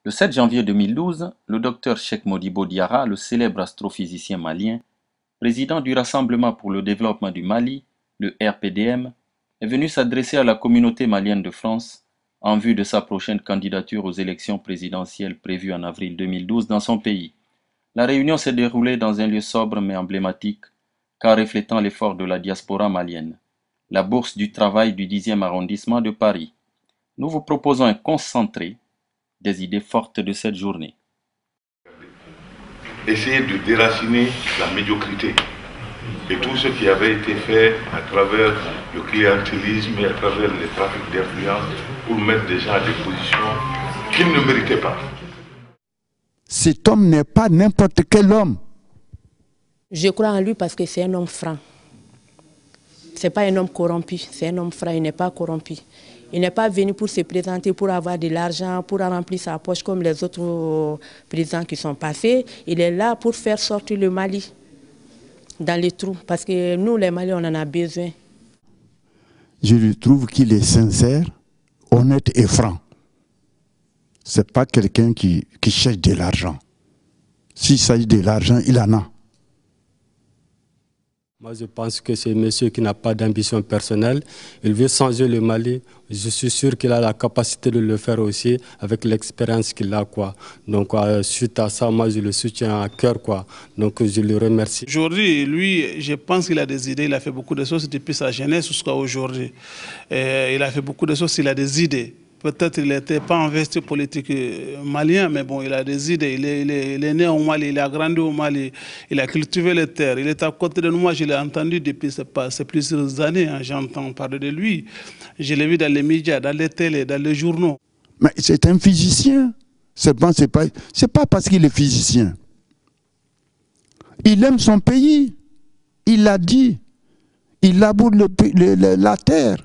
Le 7 janvier 2012, le docteur Cheikh Modibo Diarra, le célèbre astrophysicien malien, président du Rassemblement pour le développement du Mali, le RPDM, est venu s'adresser à la communauté malienne de France en vue de sa prochaine candidature aux élections présidentielles prévues en avril 2012 dans son pays. La réunion s'est déroulée dans un lieu sobre mais emblématique, car reflétant l'effort de la diaspora malienne, la Bourse du Travail du 10e arrondissement de Paris. Nous vous proposons un concentré des idées fortes de cette journée. Essayer de déraciner la médiocrité et tout ce qui avait été fait à travers le clientélisme et à travers les trafics d'influence pour mettre des gens à des positions qu'ils ne méritaient pas. Cet homme n'est pas n'importe quel homme. Je crois en lui parce que c'est un homme franc. Ce n'est pas un homme corrompu, c'est un homme franc, il n'est pas corrompu. Il n'est pas venu pour se présenter, pour avoir de l'argent, pour remplir sa poche comme les autres présidents qui sont passés. Il est là pour faire sortir le Mali dans les trous, parce que nous, les Maliens, on en a besoin. Je trouve qu'il est sincère, honnête et franc. Ce n'est pas quelqu'un qui cherche de l'argent. S'il s'agit de l'argent, il en a. Moi, je pense que c'est un monsieur qui n'a pas d'ambition personnelle. Il veut changer le Mali. Je suis sûr qu'il a la capacité de le faire aussi avec l'expérience qu'il a, quoi. Donc, suite à ça, moi, je le soutiens à cœur, quoi. Donc, je le remercie. Aujourd'hui, lui, je pense qu'il a des idées. Il a fait beaucoup de choses depuis sa jeunesse jusqu'à aujourd'hui. Il a fait beaucoup de choses. Il a des idées. Peut-être qu'il n'était pas investi politique malien, mais bon, il a des idées. Il est né au Mali, il a grandi au Mali, il a cultivé les terres. Il est à côté de nous. Moi, je l'ai entendu depuis ces plusieurs années. Hein, j'entends parler de lui. Je l'ai vu dans les médias, dans les télés, dans les journaux. Mais c'est un physicien. C'est pas parce qu'il est physicien. Il aime son pays. Il l'a dit. Il laboure la terre.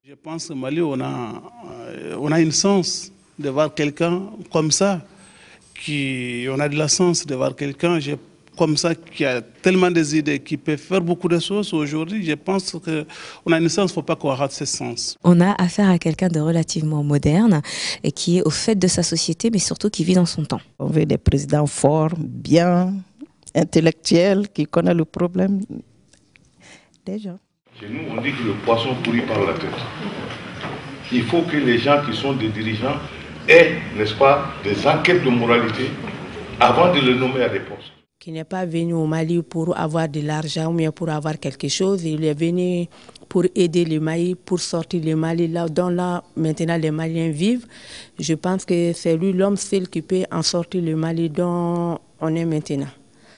Je pense qu'au Mali, on a une chance de voir quelqu'un comme ça. On a de la chance de voir quelqu'un comme ça qui a tellement des idées, qui peut faire beaucoup de choses aujourd'hui. Je pense qu'on a une chance, il ne faut pas qu'on rate ce sens. On a affaire à quelqu'un de relativement moderne et qui est au fait de sa société, mais surtout qui vit dans son temps. On veut des présidents forts, bien, intellectuels, qui connaissent le problème déjà. Chez nous, on dit que le poisson pourrit par la tête. Il faut que les gens qui sont des dirigeants aient, n'est-ce pas, des enquêtes de moralité avant de les nommer à des postes. Qui n'est pas venu au Mali pour avoir de l'argent ou bien pour avoir quelque chose. Il est venu pour aider le Mali, pour sortir le Mali là dont là maintenant les Maliens vivent. Je pense que c'est lui l'homme seul qui peut en sortir le Mali dont on est maintenant.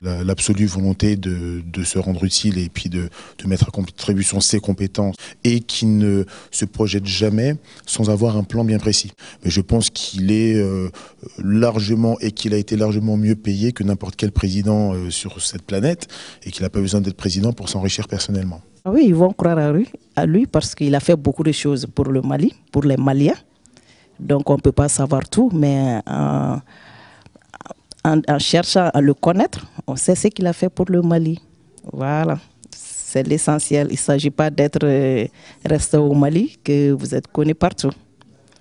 L'absolue volonté de se rendre utile et puis de mettre à contribution ses compétences et qui ne se projette jamais sans avoir un plan bien précis. Mais je pense qu'il est largement et qu'il a été largement mieux payé que n'importe quel président sur cette planète et qu'il n'a pas besoin d'être président pour s'enrichir personnellement. Oui, ils vont croire à lui parce qu'il a fait beaucoup de choses pour le Mali, pour les Maliens. Donc on ne peut pas savoir tout, mais en cherchant à le connaître, on sait ce qu'il a fait pour le Mali. Voilà, c'est l'essentiel. Il ne s'agit pas d'être resté au Mali, que vous êtes connu partout.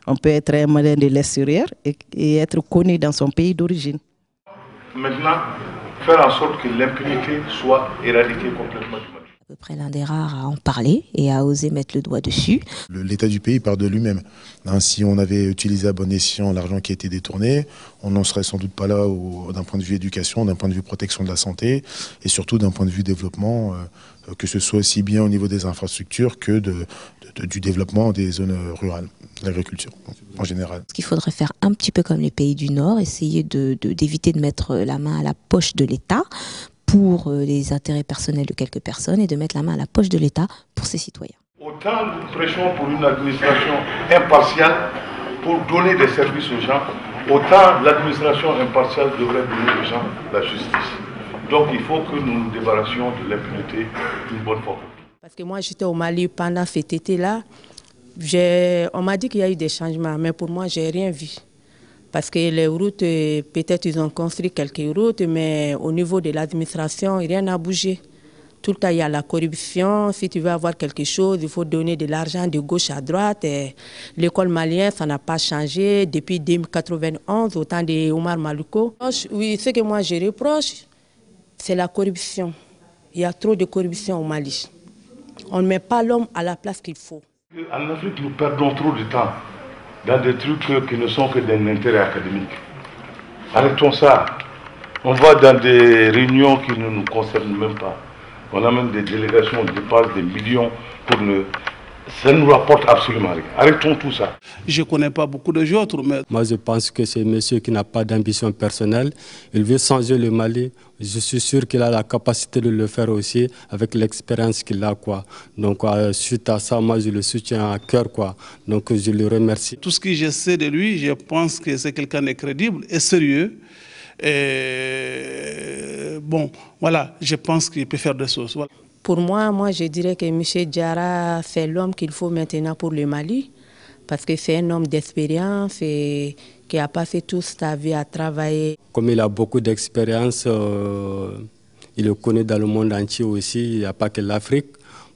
On peut être un Malien de l'extérieur et être connu dans son pays d'origine. Maintenant, faire en sorte que l'impunité soit éradiquée complètement du Mali. À peu près l'un des rares à en parler et à oser mettre le doigt dessus. L'état du pays part de lui-même. Si on avait utilisé à bon escient l'argent qui a été détourné, on n'en serait sans doute pas là d'un point de vue éducation, d'un point de vue protection de la santé et surtout d'un point de vue développement, que ce soit aussi bien au niveau des infrastructures que du développement des zones rurales, l'agriculture en général. Il faudrait faire un petit peu comme les pays du Nord, essayer d'éviter de mettre la main à la poche de l'État pour les intérêts personnels de quelques personnes et de mettre la main à la poche de l'État pour ses citoyens. Autant nous prêchons pour une administration impartiale pour donner des services aux gens, autant l'administration impartiale devrait donner aux gens la justice. Donc il faut que nous nous débarrassions de l'impunité une bonne fois. Parce que moi j'étais au Mali pendant cet été-là, on m'a dit qu'il y a eu des changements, mais pour moi je n'ai rien vu. Parce que les routes, peut-être ils ont construit quelques routes, mais au niveau de l'administration, rien n'a bougé. Tout le temps, il y a la corruption. Si tu veux avoir quelque chose, il faut donner de l'argent de gauche à droite. L'école malienne, ça n'a pas changé depuis 1991, au temps de Omar Maluko. Oui, ce que moi je reproche, c'est la corruption. Il y a trop de corruption au Mali. On ne met pas l'homme à la place qu'il faut. En Afrique, nous perdons trop de temps dans des trucs qui ne sont que d'un intérêt académique. Arrêtons ça. On va dans des réunions qui ne nous concernent même pas. On a même des délégations, on dépasse des millions pour ne... Ça ne nous rapporte absolument rien. Arrêtons tout ça. Je ne connais pas beaucoup de autres, mais... Moi, je pense que c'est un monsieur qui n'a pas d'ambition personnelle. Il veut changer le Mali. Je suis sûr qu'il a la capacité de le faire aussi avec l'expérience qu'il a, quoi. Donc, suite à ça, moi, je le soutiens à cœur, quoi. Donc, je le remercie. Tout ce que je sais de lui, je pense que c'est quelqu'un de crédible et sérieux. Et bon, voilà, je pense qu'il peut faire des choses. Voilà. Pour moi, je dirais que M. Diarra, c'est l'homme qu'il faut maintenant pour le Mali, parce que c'est un homme d'expérience et qui a passé toute sa vie à travailler. Comme il a beaucoup d'expérience, il le connaît dans le monde entier aussi, il n'y a pas que l'Afrique.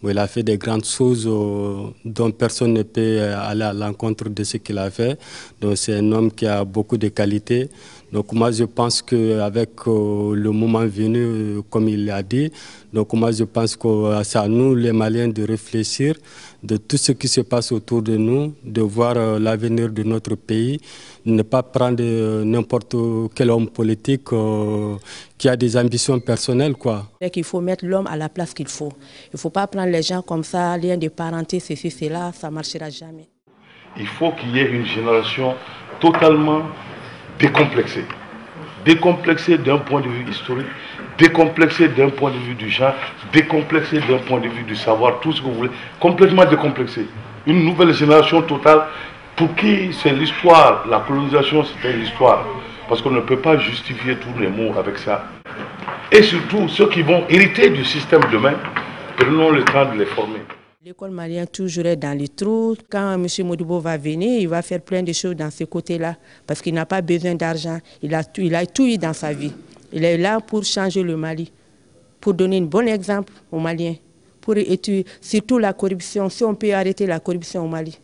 Il a fait des grandes choses dont personne ne peut aller à l'encontre de ce qu'il a fait. Donc c'est un homme qui a beaucoup de qualités. Donc moi je pense qu'avec le moment venu, comme il l'a dit, donc moi je pense que c'est à nous les Maliens de réfléchir de tout ce qui se passe autour de nous, de voir l'avenir de notre pays, ne pas prendre n'importe quel homme politique qui a des ambitions personnelles, quoi. Il faut mettre l'homme à la place qu'il faut. Il ne faut pas prendre les gens comme ça, lien de parenté, ceci, cela, ça ne marchera jamais. Il faut qu'il y ait une génération totalement décomplexée. Décomplexée d'un point de vue historique, décomplexée d'un point de vue du genre, décomplexée d'un point de vue du savoir, tout ce que vous voulez, complètement décomplexée. Une nouvelle génération totale pour qui c'est l'histoire, la colonisation c'était l'histoire. Parce qu'on ne peut pas justifier tous les mots avec ça. Et surtout, ceux qui vont hériter du système demain, prenons le temps de les former. L'école malienne toujours est dans les trous. Quand M. Modibo va venir, il va faire plein de choses dans ce côté-là, parce qu'il n'a pas besoin d'argent. Il a tout eu dans sa vie. Il est là pour changer le Mali, pour donner un bon exemple aux Maliens, pour étudier surtout la corruption. Si on peut arrêter la corruption au Mali,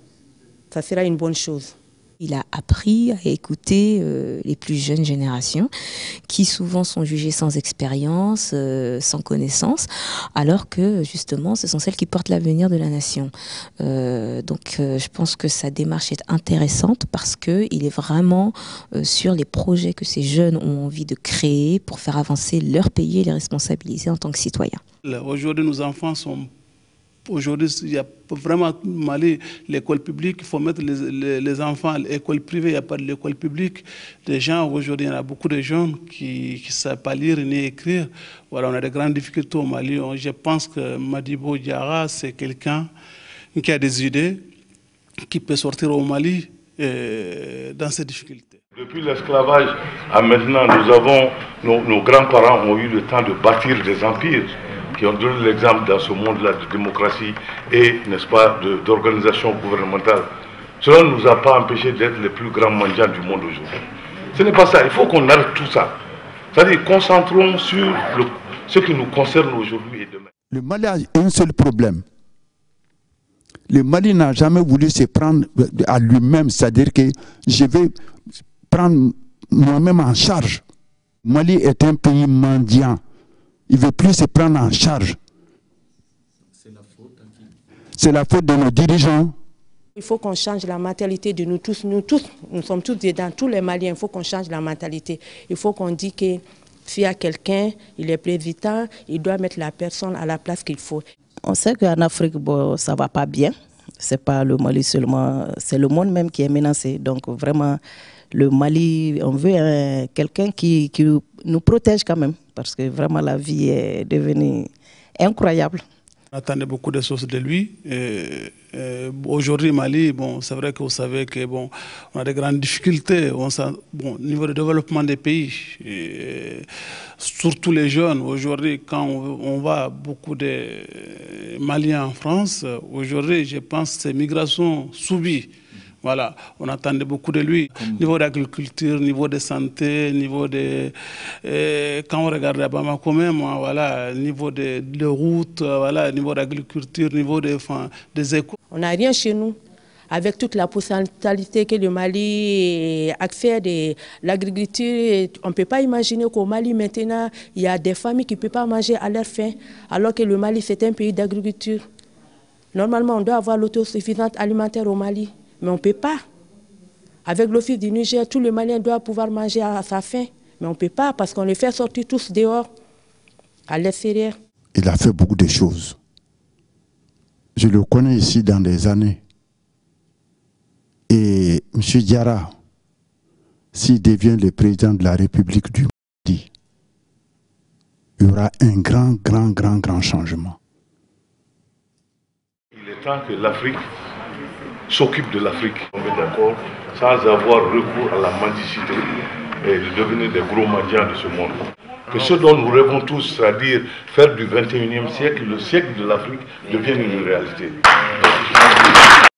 ça sera une bonne chose. Il a appris à écouter les plus jeunes générations qui souvent sont jugées sans expérience, sans connaissance, alors que justement ce sont celles qui portent l'avenir de la nation. Donc je pense que sa démarche est intéressante parce qu'il est vraiment sur les projets que ces jeunes ont envie de créer pour faire avancer leur pays et les responsabiliser en tant que citoyens. Aujourd'hui, nos enfants sont... Aujourd'hui, il y a vraiment Mali, l'école publique, il faut mettre les enfants à l'école privée, il n'y a pas de l'école publique. Les gens, aujourd'hui, il y en a beaucoup de jeunes qui ne savent pas lire ni écrire. Voilà, on a de grandes difficultés au Mali. Je pense que Modibo Diarra, c'est quelqu'un qui a des idées, qui peut sortir au Mali dans ces difficultés. Depuis l'esclavage à maintenant, nos grands-parents ont eu le temps de bâtir des empires qui ont donné l'exemple dans ce monde-là de démocratie et, n'est-ce pas, d'organisation gouvernementale. Cela ne nous a pas empêché d'être les plus grands mendiants du monde aujourd'hui. Ce n'est pas ça, il faut qu'on arrête tout ça. C'est-à-dire, concentrons sur ce qui nous concerne aujourd'hui et demain. Le Mali a un seul problème. Le Mali n'a jamais voulu se prendre à lui-même, c'est-à-dire que je vais prendre moi-même en charge. Le Mali est un pays mendiant. Il ne veut plus se prendre en charge. C'est la faute à qui? C'est la faute de nos dirigeants. Il faut qu'on change la mentalité de nous tous. Nous sommes tous dedans, tous les Maliens. Il faut qu'on change la mentalité. Il faut qu'on dise que s'il y a quelqu'un, il est président, il doit mettre la personne à la place qu'il faut. On sait qu'en Afrique, bon, ça ne va pas bien. Ce n'est pas le Mali seulement, c'est le monde même qui est menacé. Donc vraiment, le Mali, on veut quelqu'un qui nous protège quand même. Parce que vraiment la vie est devenue incroyable. On attendait beaucoup de choses de lui. Aujourd'hui, Mali, bon, c'est vrai que vous savez que bon, on a de grandes difficultés au niveau du développement des pays. Surtout les jeunes. Aujourd'hui, quand on voit beaucoup de Maliens en France, aujourd'hui, je pense que ces migrations subies Voilà, on attendait beaucoup de lui. Niveau d'agriculture, niveau de santé, niveau de... quand on regarde à Bamako même, voilà, niveau de route, voilà, niveau d'agriculture, niveau des écoles. On n'a rien chez nous. Avec toute la potentialité que le Mali accède à l'agriculture, on ne peut pas imaginer qu'au Mali maintenant, il y a des familles qui ne peuvent pas manger à leur faim, alors que le Mali c'est un pays d'agriculture. Normalement, on doit avoir l'autosuffisance alimentaire au Mali. Mais on ne peut pas. Avec l'Office du Niger, tout le Malien doit pouvoir manger à sa faim. Mais on ne peut pas parce qu'on les fait sortir tous dehors, à l'extérieur. Il a fait beaucoup de choses. Je le connais ici dans des années. Et M. Diarra, s'il devient le président de la République du Mali, il y aura un grand changement. Il est temps que l'Afrique s'occupe de l'Afrique, on est d'accord, sans avoir recours à la mendicité et de devenir des gros mendiants de ce monde. Que ce dont nous rêvons tous, c'est-à-dire faire du 21e siècle, le siècle de l'Afrique, devienne une réalité.